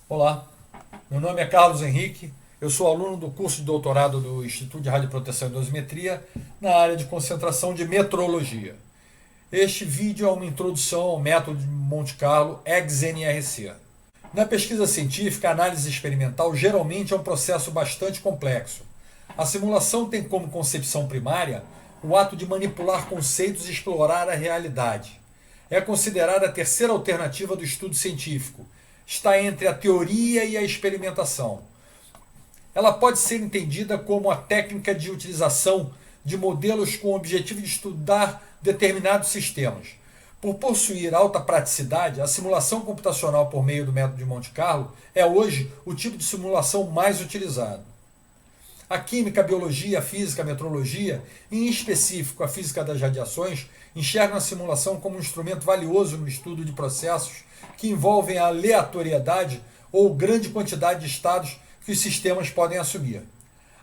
Olá, meu nome é Carlos Henrique, eu sou aluno do curso de doutorado do Instituto de Radioproteção e Dosimetria na área de concentração de metrologia. Este vídeo é uma introdução ao método de Monte Carlo EXNRC. Na pesquisa científica, a análise experimental geralmente é um processo bastante complexo. A simulação tem como concepção primária o ato de manipular conceitos e explorar a realidade. É considerada a terceira alternativa do estudo científico. Está entre a teoria e a experimentação. Ela pode ser entendida como a técnica de utilização de modelos com o objetivo de estudar determinados sistemas. Por possuir alta praticidade, a simulação computacional por meio do método de Monte Carlo é hoje o tipo de simulação mais utilizado. A química, a biologia, a física, a metrologia, e em específico a física das radiações, enxergam a simulação como um instrumento valioso no estudo de processos que envolvem a aleatoriedade ou grande quantidade de estados que os sistemas podem assumir.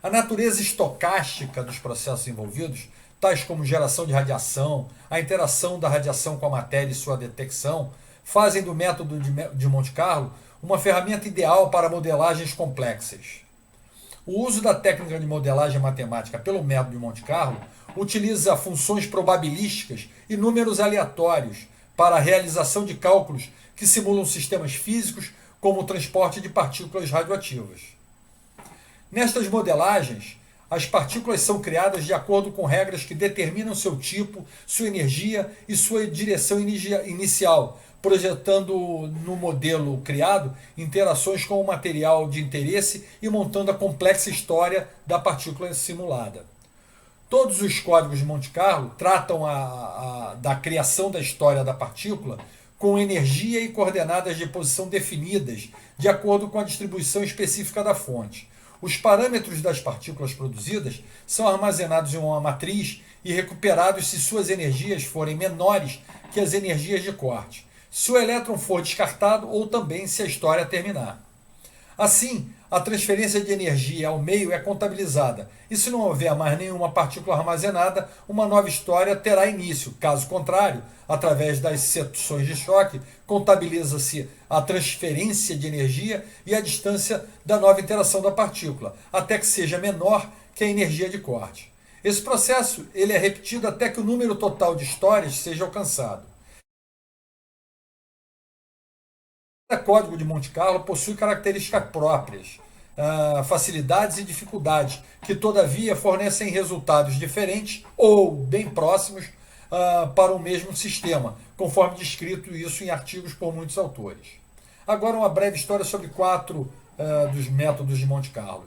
A natureza estocástica dos processos envolvidos, tais como geração de radiação, a interação da radiação com a matéria e sua detecção, fazem do método de Monte Carlo uma ferramenta ideal para modelagens complexas. O uso da técnica de modelagem matemática pelo método de Monte Carlo utiliza funções probabilísticas e números aleatórios para a realização de cálculos que simulam sistemas físicos como o transporte de partículas radioativas. Nestas modelagens, as partículas são criadas de acordo com regras que determinam seu tipo, sua energia e sua direção inicial, projetando no modelo criado interações com o material de interesse e montando a complexa história da partícula simulada. Todos os códigos de Monte Carlo tratam da criação da história da partícula com energia e coordenadas de posição definidas de acordo com a distribuição específica da fonte. Os parâmetros das partículas produzidas são armazenados em uma matriz e recuperados se suas energias forem menores que as energias de corte, se o elétron for descartado ou também se a história terminar. Assim, a transferência de energia ao meio é contabilizada, e se não houver mais nenhuma partícula armazenada, uma nova história terá início. Caso contrário, através das seções de choque, contabiliza-se a transferência de energia e a distância da nova interação da partícula, até que seja menor que a energia de corte. Esse processo ele é repetido até que o número total de histórias seja alcançado. Cada código de Monte Carlo possui características próprias, facilidades e dificuldades, que todavia fornecem resultados diferentes ou bem próximos para o mesmo sistema, conforme descrito isso em artigos por muitos autores. Agora uma breve história sobre quatro dos métodos de Monte Carlo.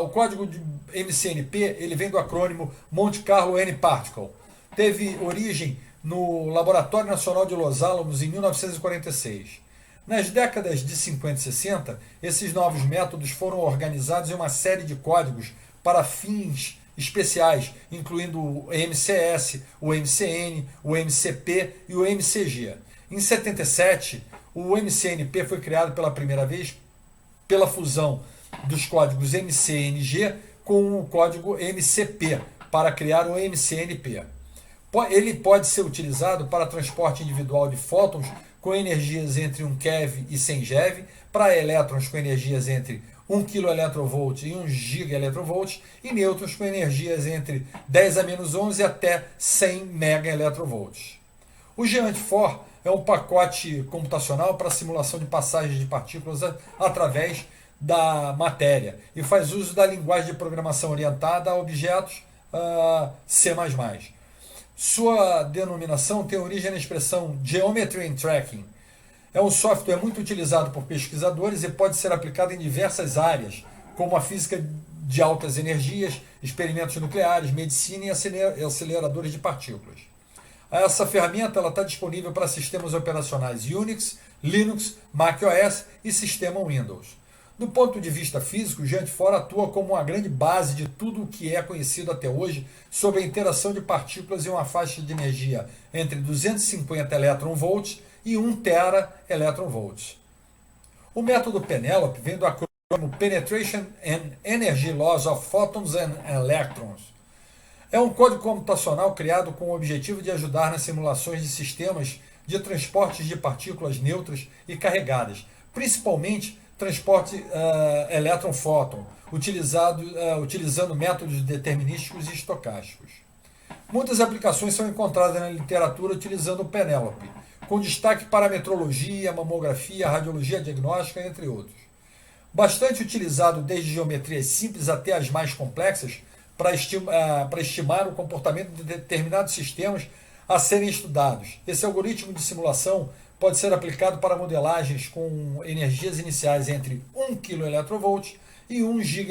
O código de MCNP ele vem do acrônimo Monte Carlo N-Particle. Teve origem no Laboratório Nacional de Los Alamos em 1946. Nas décadas de 50 e 60, esses novos métodos foram organizados em uma série de códigos para fins especiais, incluindo o MCS, o MCN, o MCP e o MCG. Em 77, o MCNP foi criado pela primeira vez pela fusão dos códigos MCNG com o código MCP para criar o MCNP. Ele pode ser utilizado para transporte individual de fótons com energias entre 1 keV e 100 GeV, para elétrons com energias entre 1 keV e 1 GeV, e nêutrons com energias entre 10 a menos 11 até 100 MeV. O GeANT4 é um pacote computacional para simulação de passagem de partículas através da matéria e faz uso da linguagem de programação orientada a objetos C++. Sua denominação tem origem na expressão Geometry and Tracking. É um software muito utilizado por pesquisadores e pode ser aplicado em diversas áreas, como a física de altas energias, experimentos nucleares, medicina e aceleradores de partículas. Essa ferramenta está disponível para sistemas operacionais Unix, Linux, macOS e sistema Windows. Do ponto de vista físico, o GeANT4 atua como uma grande base de tudo o que é conhecido até hoje sobre a interação de partículas em uma faixa de energia entre 250 eV e 1 tera eV. O método Penelope vem do acrônimo Penetration and Energy Loss of Photons and Electrons. É um código computacional criado com o objetivo de ajudar nas simulações de sistemas de transportes de partículas neutras e carregadas, principalmente transporte elétron-fóton, utilizando métodos determinísticos e estocásticos. Muitas aplicações são encontradas na literatura utilizando o Penélope, com destaque para a metrologia, mamografia, radiologia diagnóstica, entre outros. Bastante utilizado desde geometrias simples até as mais complexas para estimar o comportamento de determinados sistemas a serem estudados. Esse algoritmo de simulação pode ser aplicado para modelagens com energias iniciais entre 1 kV e 1 GeV.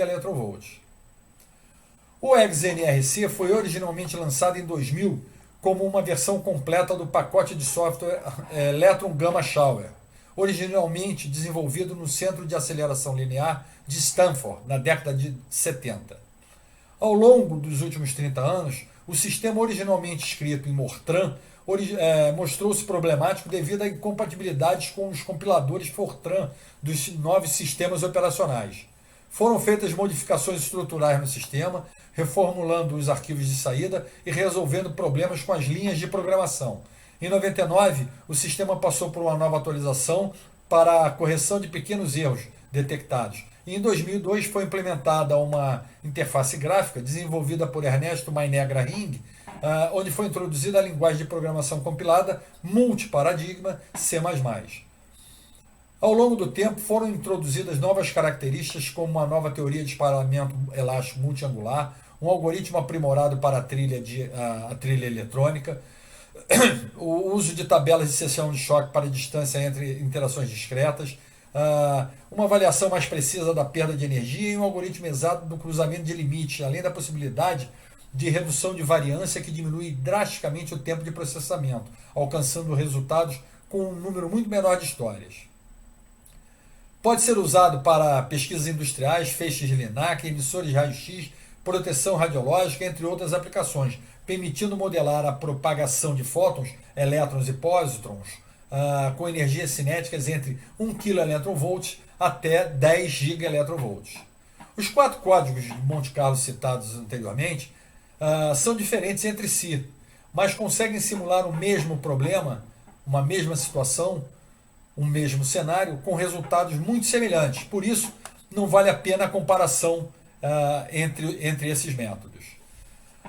O EGS-NRC foi originalmente lançado em 2000 como uma versão completa do pacote de software Electron Gamma Shower, originalmente desenvolvido no Centro de Aceleração Linear de Stanford, na década de 70. Ao longo dos últimos 30 anos, o sistema originalmente escrito em Mortran mostrou-se problemático devido a incompatibilidades com os compiladores Fortran dos novos sistemas operacionais. Foram feitas modificações estruturais no sistema, reformulando os arquivos de saída e resolvendo problemas com as linhas de programação. Em 99, o sistema passou por uma nova atualização para a correção de pequenos erros detectados. E em 2002 foi implementada uma interface gráfica desenvolvida por Ernesto Mainegra Ring, onde foi introduzida a linguagem de programação compilada multiparadigma C++. Ao longo do tempo foram introduzidas novas características como uma nova teoria de espalhamento elástico multiangular, um algoritmo aprimorado para a trilha eletrônica, o uso de tabelas de seção de choque para distância entre interações discretas, uma avaliação mais precisa da perda de energia e um algoritmo exato do cruzamento de limites, além da possibilidade de redução de variância que diminui drasticamente o tempo de processamento, alcançando resultados com um número muito menor de histórias. Pode ser usado para pesquisas industriais, feixes de Linac, emissores de raio-x, proteção radiológica, entre outras aplicações, permitindo modelar a propagação de fótons, elétrons e pósitrons com energias cinéticas entre 1 kV até 10 GeV. Os 4 códigos de Monte Carlo citados anteriormente são diferentes entre si, mas conseguem simular o mesmo problema, uma mesma situação, um mesmo cenário, com resultados muito semelhantes. Por isso, não vale a pena a comparação entre esses métodos.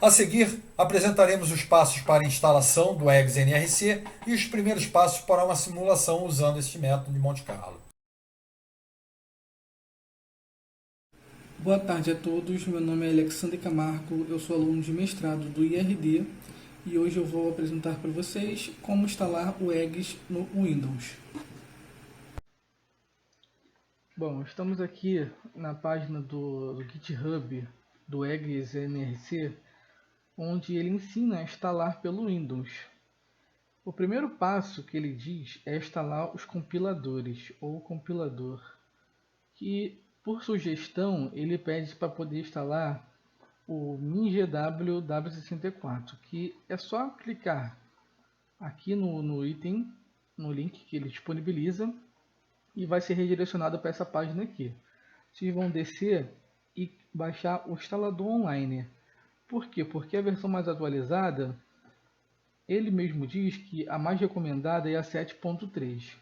A seguir, apresentaremos os passos para a instalação do EGS-NRC e os primeiros passos para uma simulação usando este método de Monte Carlo. Boa tarde a todos, meu nome é Alexandre Camargo, eu sou aluno de mestrado do IRD e hoje eu vou apresentar para vocês como instalar o EGS no Windows. Bom, estamos aqui na página do GitHub do EGS-NRC, onde ele ensina a instalar pelo Windows. O primeiro passo que ele diz é instalar os compiladores ou compilador, que por sugestão ele pede para poder instalar o MinGW W64, que é só clicar aqui no item, no link que ele disponibiliza, e vai ser redirecionado para essa página aqui. Vocês vão descer e baixar o instalador online. Por quê? Porque a versão mais atualizada, ele mesmo diz que a mais recomendada é a 7.3.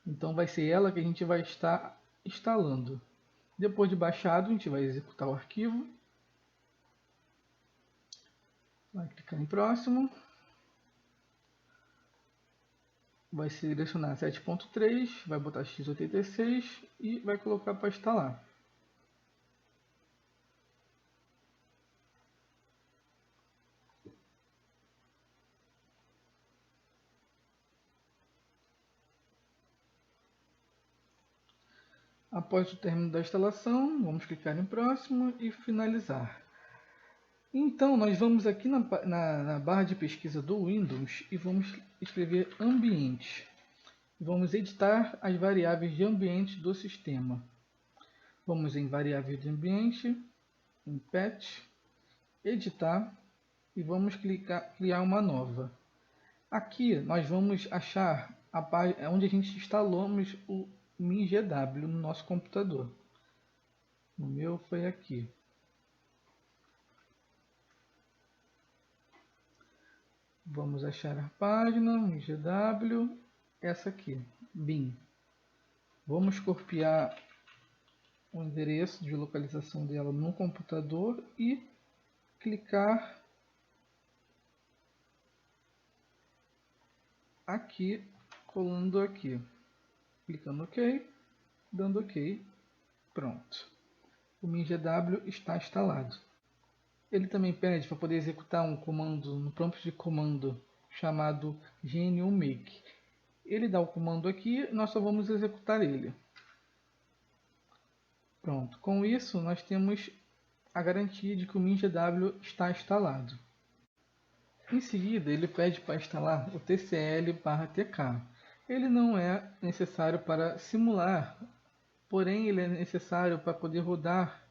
Então vai ser ela que a gente vai estar instalando. Depois de baixado, a gente vai executar o arquivo. Vai clicar em próximo. Vai selecionar 7.3, vai botar x86 e vai colocar para instalar. Após o término da instalação, vamos clicar em próximo e finalizar. Então, nós vamos aqui na barra de pesquisa do Windows e vamos escrever ambiente. Vamos editar as variáveis de ambiente do sistema. Vamos em variável de ambiente, em patch, editar e vamos criar uma nova. Aqui nós vamos achar a página onde a gente instalamos o MinGW no nosso computador. O meu foi aqui. Vamos achar a página MinGW, essa aqui, bin. Vamos copiar o endereço de localização dela no computador e clicar aqui, colando aqui, clicando OK, dando OK, pronto. O MinGW está instalado. Ele também pede para poder executar um comando no prompt de comando chamado GNU Make. Ele dá o comando aqui, nós só vamos executar ele. Pronto, com isso nós temos a garantia de que o MinGW está instalado. Em seguida, ele pede para instalar o TCL/TK. Ele não é necessário para simular, porém ele é necessário para poder rodar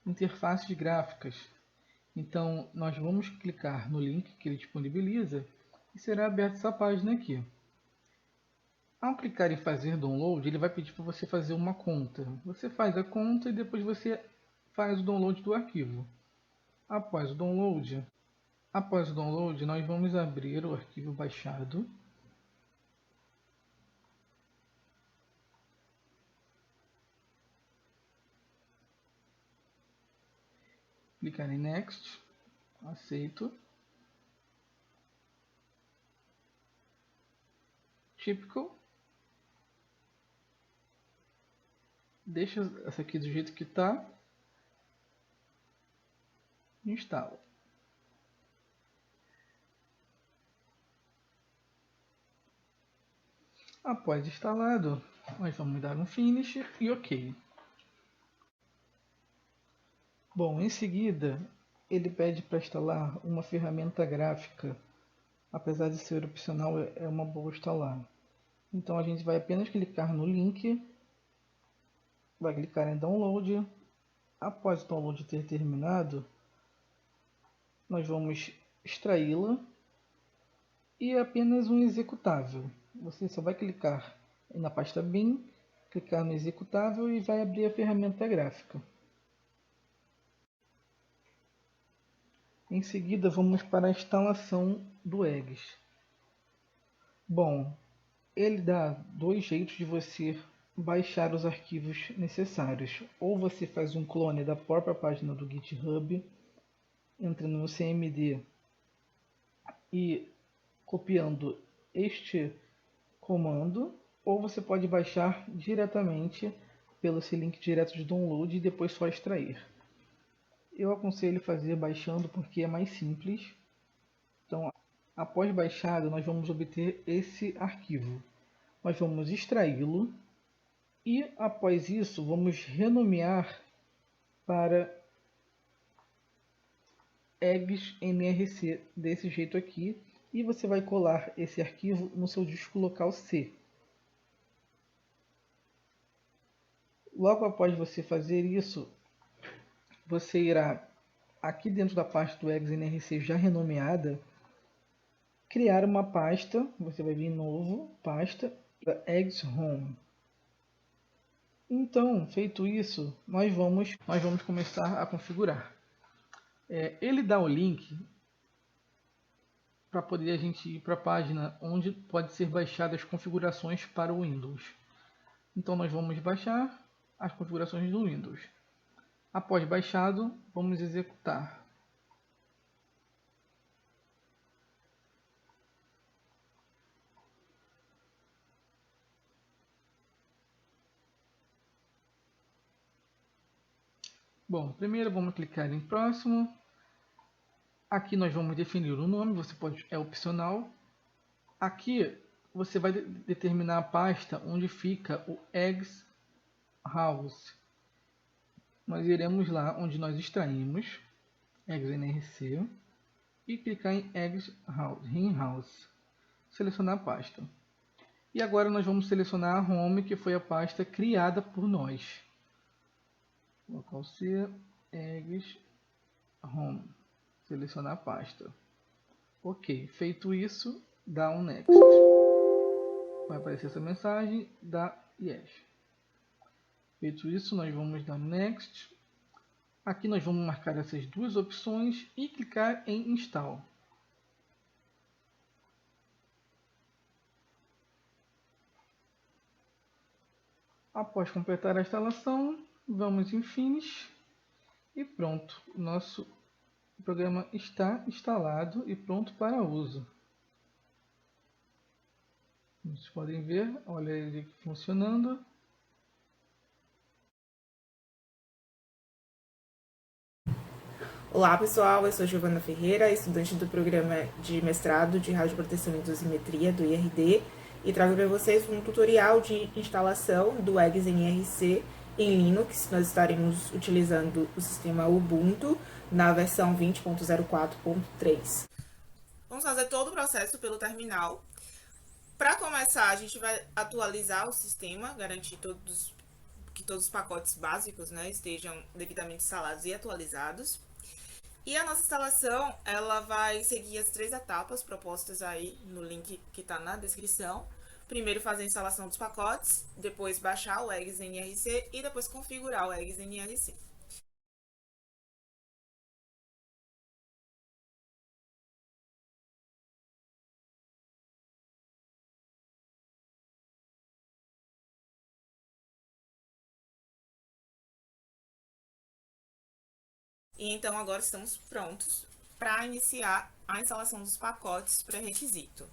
interfaces gráficas. Então, nós vamos clicar no link que ele disponibiliza e será aberta essa página aqui. Ao clicar em fazer download, ele vai pedir para você fazer uma conta. Você faz a conta e depois você faz o download do arquivo. Após o download, nós vamos abrir o arquivo baixado. Clicar em Next, aceito. Typical. Deixa essa aqui do jeito que está. Instala. Após instalado, nós vamos dar um Finish e OK. Bom, em seguida, ele pede para instalar uma ferramenta gráfica. Apesar de ser opcional, é uma boa instalar. Então a gente vai apenas clicar no link, vai clicar em Download. Após o download ter terminado, nós vamos extraí-la e é apenas um executável. Você só vai clicar na pasta bin, clicar no executável e vai abrir a ferramenta gráfica. Em seguida, vamos para a instalação do Eggs. Bom, ele dá dois jeitos de você baixar os arquivos necessários. Ou você faz um clone da própria página do GitHub, entra no CMD e copiando este comando, ou você pode baixar diretamente pelo esse link direto de download e depois só extrair. Eu aconselho fazer baixando porque é mais simples. Então, após baixado, nós vamos obter esse arquivo. Nós vamos extraí-lo e após isso vamos renomear para eggsnrc desse jeito aqui e você vai colar esse arquivo no seu disco local C. Logo após você fazer isso, você irá aqui dentro da pasta do eggsnrc já renomeada criar uma pasta. Você vai vir em novo, pasta da eggshome. Então, feito isso, nós vamos começar a configurar. Ele dá o link para poder a gente ir para a página onde pode ser baixadas as configurações para o Windows. Então nós vamos baixar as configurações do Windows. Após baixado, vamos executar. Bom, primeiro vamos clicar em próximo. Aqui nós vamos definir o nome, é opcional. Aqui você vai determinar a pasta onde fica o Eggs House. Nós iremos lá onde nós extraímos eggsnrc e clicar em Eggs House, selecionar a pasta. E agora nós vamos selecionar a home, que foi a pasta criada por nós. Local C, Eggs Home, selecionar a pasta. Ok, feito isso, dá um Next. Vai aparecer essa mensagem, dá Yes. Feito isso, nós vamos dar Next. Aqui nós vamos marcar essas duas opções e clicar em Install. Após completar a instalação, vamos em Finish e pronto. O nosso programa está instalado e pronto para uso. Vocês podem ver, olha ele funcionando. Olá pessoal, eu sou Giovana Ferreira, estudante do programa de mestrado de Radioproteção e Dosimetria do IRD e trago para vocês um tutorial de instalação do Eggs NRC em Linux. Nós estaremos utilizando o sistema Ubuntu na versão 20.04.3. Vamos fazer todo o processo pelo terminal. Para começar, a gente vai atualizar o sistema, garantir que todos os pacotes básicos, né, estejam devidamente instalados e atualizados. E a nossa instalação, ela vai seguir as 3 etapas propostas aí no link que está na descrição. Primeiro fazer a instalação dos pacotes, depois baixar o Eggs NRC e depois configurar o Eggs NRC. E então agora estamos prontos para iniciar a instalação dos pacotes pré-requisito.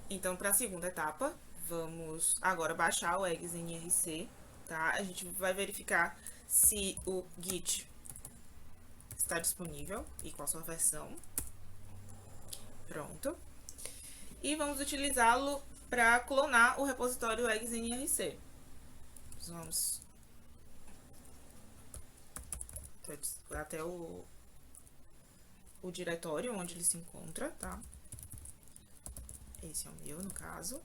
Então, para a segunda etapa, vamos agora baixar o Eggs NRC, tá? A gente vai verificar se o Git está disponível e qual a sua versão. Pronto. E vamos utilizá-lo para clonar o repositório Eggs NRC. Vamos até o diretório onde ele se encontra, tá? Esse é o meu, no caso.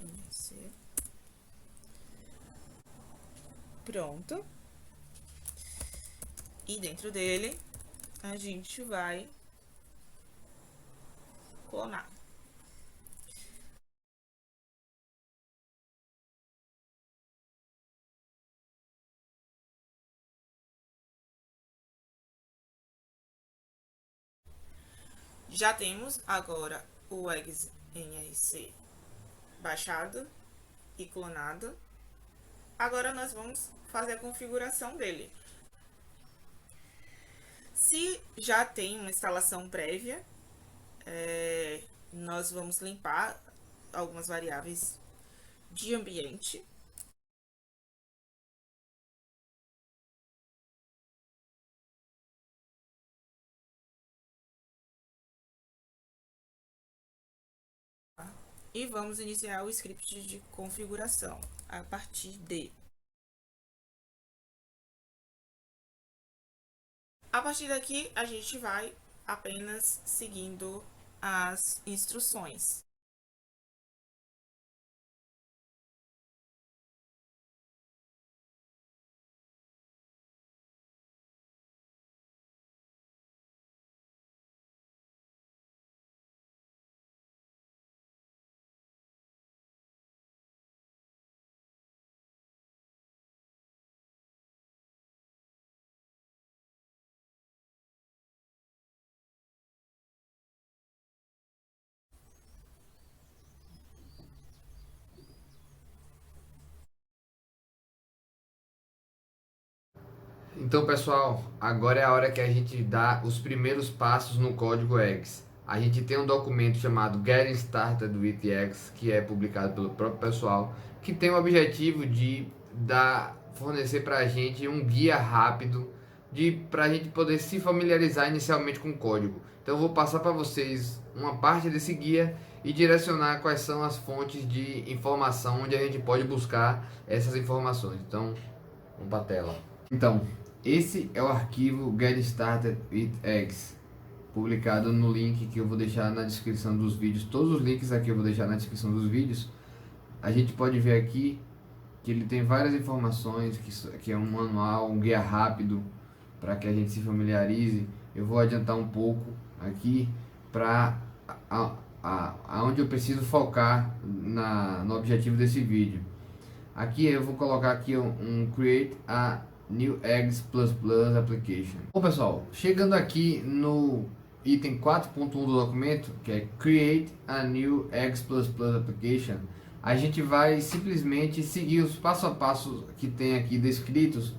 NRC. Pronto. E dentro dele, a gente vai clonar. Já temos agora o Eggs NRC baixado e clonado. Agora nós vamos fazer a configuração dele. Se já tem uma instalação prévia, nós vamos limpar algumas variáveis de ambiente. E vamos iniciar o script de configuração a partir de. A partir daqui, a gente vai apenas seguindo as instruções. Então, pessoal, agora é a hora que a gente dá os primeiros passos no código Eggs. A gente tem um documento chamado Getting Started with Eggs, que é publicado pelo próprio pessoal, que tem o objetivo de fornecer para a gente um guia rápido para a gente poder se familiarizar inicialmente com o código. Então eu vou passar para vocês uma parte desse guia e direcionar quais são as fontes de informação onde a gente pode buscar essas informações. Então, vamos para a tela. Então, esse é o arquivo Get Started with Eggs, publicado no link que eu vou deixar na descrição dos vídeos. Todos os links aqui eu vou deixar na descrição dos vídeos. A gente pode ver aqui que ele tem várias informações, que é um manual, um guia rápido para que a gente se familiarize. Eu vou adiantar um pouco aqui para aonde eu preciso focar no objetivo desse vídeo. Aqui eu vou colocar aqui um Create a New Eggs++ Application. Bom pessoal, chegando aqui no item 4.1 do documento, que é Create a New Eggs++ Application, a gente vai simplesmente seguir os passo a passo que tem aqui descritos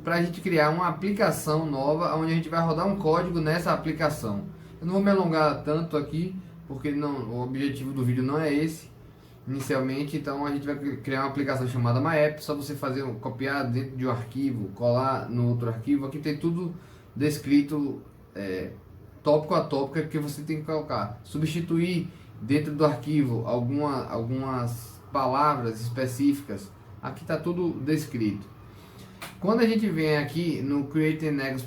para a gente criar uma aplicação nova, onde a gente vai rodar um código nessa aplicação. Eu não vou me alongar tanto aqui, porque o objetivo do vídeo não é esse inicialmente. Então a gente vai criar uma aplicação chamada MyApp. Só você copiar dentro de um arquivo, colar no outro arquivo. Aqui tem tudo descrito tópico a tópico que você tem que colocar, substituir dentro do arquivo algumas palavras específicas. Aqui está tudo descrito. Quando a gente vem aqui no Create an Eggs++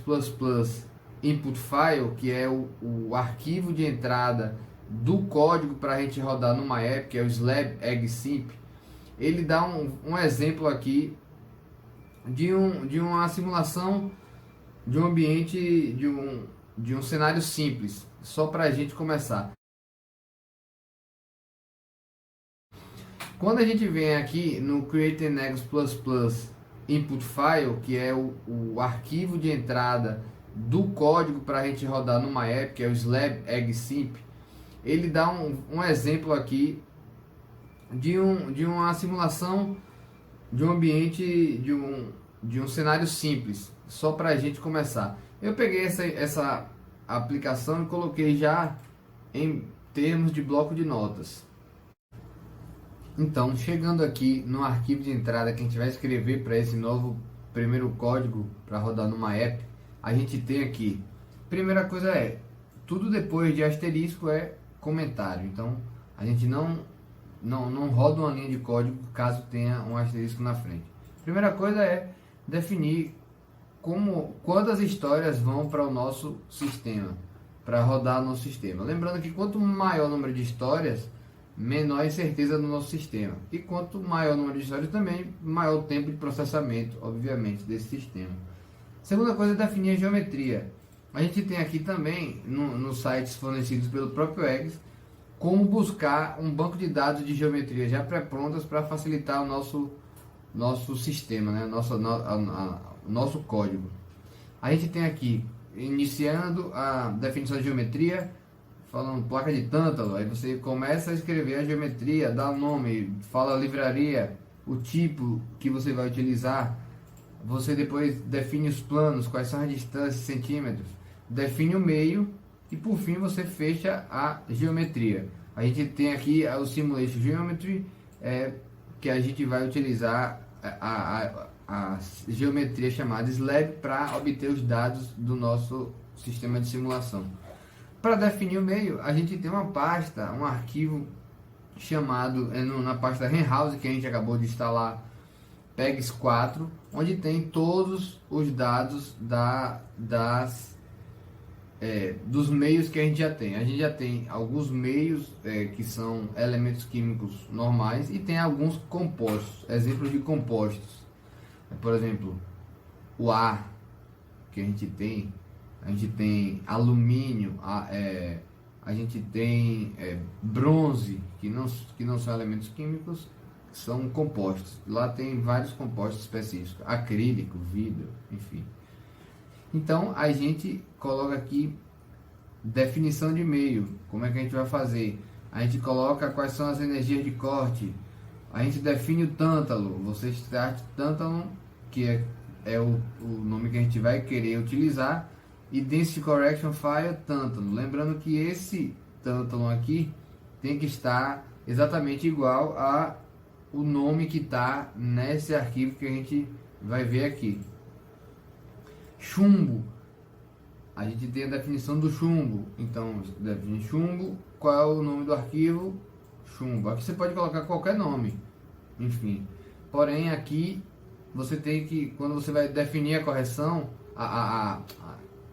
Input File, que é o arquivo de entrada do código para a gente rodar no MyApp, que é o slab egg simp, ele dá um exemplo aqui de uma simulação de um ambiente, de um cenário simples, só para a gente começar. Quando a gente vem aqui no Create an Eggs++ Input File, que é o arquivo de entrada do código para a gente rodar no MyApp, que é o slab egg simp, ele dá um exemplo aqui de uma simulação de um ambiente, de um cenário simples, só para a gente começar. Eu peguei essa aplicação e coloquei já em termos de bloco de notas. Então, chegando aqui no arquivo de entrada que a gente vai escrever para esse novo primeiro código para rodar no MyApp, a gente tem aqui, primeira coisa tudo depois de asterisco é comentário. Então, a gente não roda uma linha de código caso tenha um asterisco na frente. Primeira coisa é definir quantas histórias vão para o nosso sistema, para rodar no nosso sistema. Lembrando que quanto maior o número de histórias, menor a incerteza do nosso sistema. E quanto maior o número de histórias também, maior o tempo de processamento, obviamente, desse sistema. Segunda coisa é definir a geometria. A gente tem aqui também, nos sites fornecidos pelo próprio Eggs, como buscar um banco de dados de geometria já pré-prontas para facilitar o nosso sistema, né? Nosso código. A gente tem aqui, iniciando a definição de geometria, falando placa de tântalo. Aí você começa a escrever a geometria, dá o nome, fala a livraria, o tipo que você vai utilizar. Você depois define os planos, quais são as distâncias, centímetros, define o meio e por fim você fecha a geometria. A gente tem aqui o Simulation Geometry, que a gente vai utilizar a geometria chamada SLAB para obter os dados do nosso sistema de simulação. Para definir o meio, a gente tem uma pasta, um arquivo chamado, na pasta Henhouse, que a gente acabou de instalar, PEGS4, onde tem todos os dados dos meios que a gente já tem. A gente já tem alguns meios que são elementos químicos normais e tem alguns compostos, exemplos de compostos. Por exemplo, o ar que a gente tem alumínio, a gente tem bronze, que não são elementos químicos, são compostos. Lá tem vários compostos específicos, acrílico, vidro, enfim. Então a gente coloca aqui definição de meio. Como é que a gente vai fazer? A gente coloca quais são as energias de corte. A gente define o tântalo. Você start tântalo, que é o nome que a gente vai querer utilizar. E Density Correction File tântalo. Lembrando que esse tântalo aqui tem que estar exatamente igual a o nome que está nesse arquivo que a gente vai ver aqui. Chumbo, a gente tem a definição do chumbo. Então, define chumbo, qual é o nome do arquivo? Chumbo. Aqui você pode colocar qualquer nome, enfim. Porém, aqui você tem que, quando você vai definir a correção, a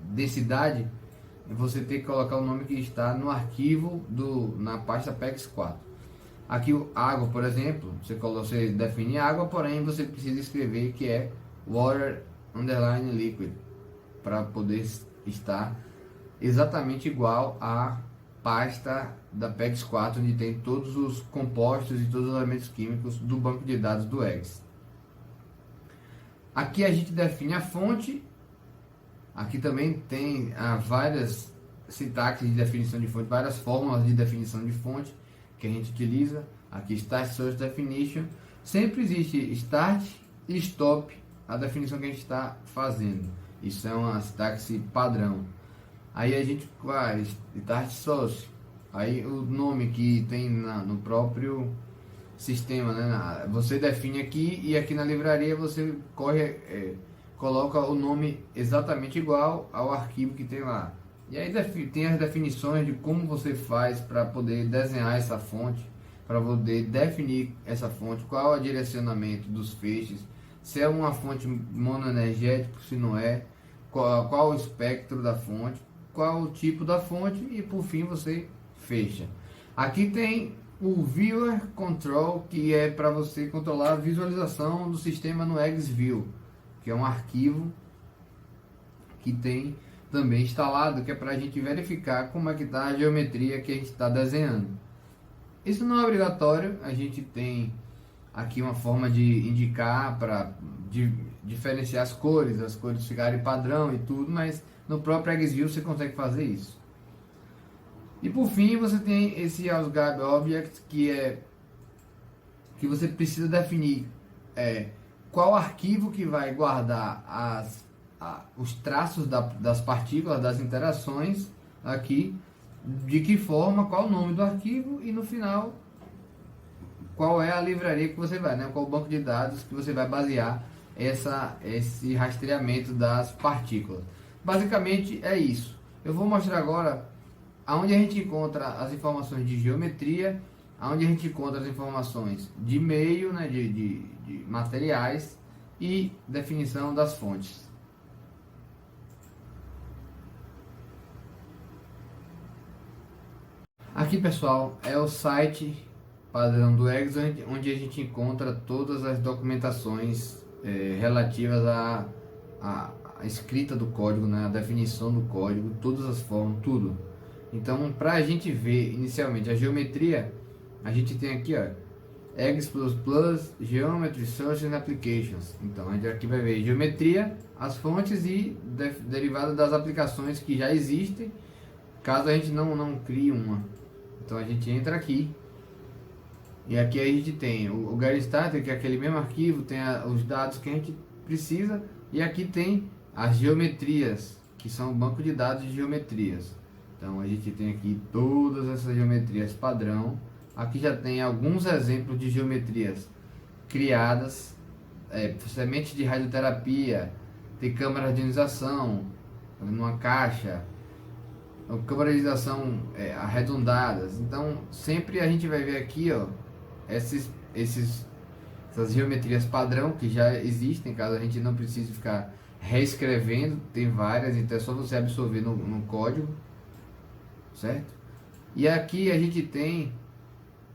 densidade, você tem que colocar o nome que está no arquivo na pasta PEX4. Aqui o água, por exemplo, você define água, porém você precisa escrever que é water underline liquid para poder estar exatamente igual à pasta da PEX4, onde tem todos os compostos e todos os elementos químicos do banco de dados do Eggs. Aqui a gente define a fonte. Aqui também tem várias sintaxes de definição de fonte, várias fórmulas de definição de fonte que a gente utiliza. Aqui Start Source Definition. Sempre existe Start e Stop, a definição que a gente está fazendo. Isso é uma sintaxe padrão. Aí a gente vai Start Source. Aí o nome que tem no próprio sistema, né? Você define aqui e aqui na livraria você coloca o nome exatamente igual ao arquivo que tem lá. E aí tem as definições de como você faz para poder desenhar essa fonte, para poder definir essa fonte, qual é o direcionamento dos feixes, se é uma fonte monoenergética, se não é, qual o espectro da fonte, qual o tipo da fonte e por fim você fecha. Aqui tem o Viewer Control, que é para você controlar a visualização do sistema no EggsView, que é um arquivo que tem também instalado, que é para a gente verificar como é que está a geometria que a gente está desenhando. Isso não é obrigatório, a gente tem aqui uma forma de indicar para diferenciar as cores ficarem padrão e tudo, mas no próprio EggsView você consegue fazer isso. E por fim você tem esse Ausgab Object, que você precisa definir qual arquivo que vai guardar os traços das partículas, das interações aqui, de que forma, qual o nome do arquivo e no final qual é a livraria que você vai, né? Qual o banco de dados que você vai basear esse rastreamento das partículas. Basicamente é isso. Eu vou mostrar agora aonde a gente encontra as informações de geometria, aonde a gente encontra as informações de meio, né, de materiais e definição das fontes. Aqui, pessoal, é o site padrão do Eggs, onde a gente encontra todas as documentações relativas à escrita do código, né, a definição do código, todas as formas, tudo. Então, para a gente ver inicialmente a geometria, a gente tem aqui, ó, Eggs++, Geometry, Source and Applications. Então, a gente aqui vai ver geometria, as fontes e derivada das aplicações que já existem, caso a gente não crie uma. Então, a gente entra aqui. E aqui a gente tem o Get Started, que é aquele mesmo arquivo, tem os dados que a gente precisa. E aqui tem as geometrias, que são o banco de dados de geometrias. Então a gente tem aqui todas essas geometrias padrão. Aqui já tem alguns exemplos de geometrias criadas, sementes de radioterapia, tem câmaras de ionização numa caixa, câmaras de ionização arredondadas. Então sempre a gente vai ver aqui, ó, essas geometrias padrão que já existem, caso a gente não precise ficar reescrevendo, tem várias, então é só você absorver no código, certo? E aqui a gente tem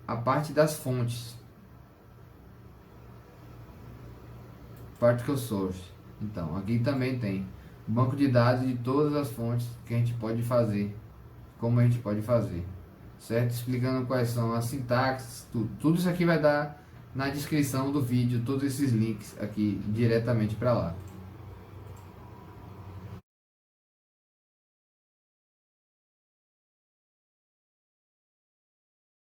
a parte das fontes, Particle Source. Então aqui também tem o banco de dados de todas as fontes que a gente pode fazer, como a gente pode fazer, certo? Explicando quais são as sintaxes, tudo isso aqui vai dar na descrição do vídeo, todos esses links aqui diretamente para lá.